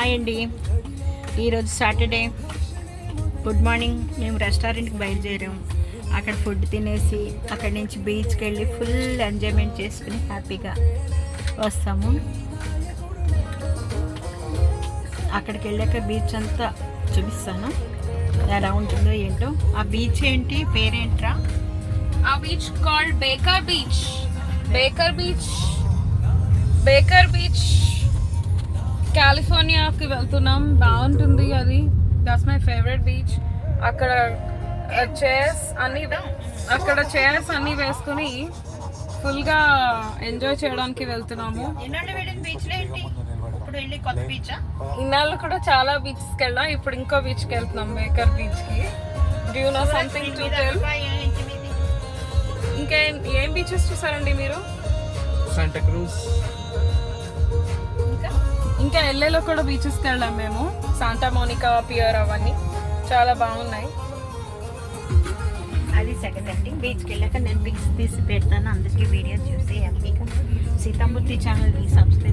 Hi అండి, ఈరోజు Saturday. Good morning. మేము రెస్టారెంట్కి బయలుదేరాం. అక్కడ ఫుడ్ తినేసి అక్కడి నుంచి బీచ్కి వెళ్ళి ఫుల్ ఎంజాయ్మెంట్ చేసుకుని హ్యాపీగా వస్తాము. అక్కడికి వెళ్ళాక బీచ్ అంతా చూపిస్తాను ఎలా ఉంటుందో ఏంటో. ఆ బీచ్ ఏంటి, పేరేంట్రా? ఆ beach called Baker beach. Baker beach కాలిఫోర్నియాకి వెళ్తున్నాం. బాగుంటుంది అది. That's my favourite beach. అక్కడ చైర్స్ అన్ని వేసుకుని ఫుల్గా ఎంజాయ్ చేయడానికి వెళ్తున్నాము. ఇన్నాళ్ళు కూడా చాలా బీచెస్కి వెళ్ళాం. ఇప్పుడు ఇంకో బీచ్కి వెళ్తున్నాం, బేకర్ బీచ్కి. Do you know something to tell? ఇంకా ఏం బీచెస్ చూసారండి మీరు? Santa cruise. ఇంకా ఎల్ఏలో కూడా బీచెస్కి వెళ్ళాం మేము. శాంటా మోనికా, పియర్, అవన్నీ చాలా బాగున్నాయి. అది సెకండ్ అండి. బీచ్కి వెళ్ళాక నేను పిక్స్ తీసి పెడతాను, అందరికీ వీడియో చూసి హ్యాపీగా. సీతామూర్తి ఛానల్ని సబ్స్క్రైబ్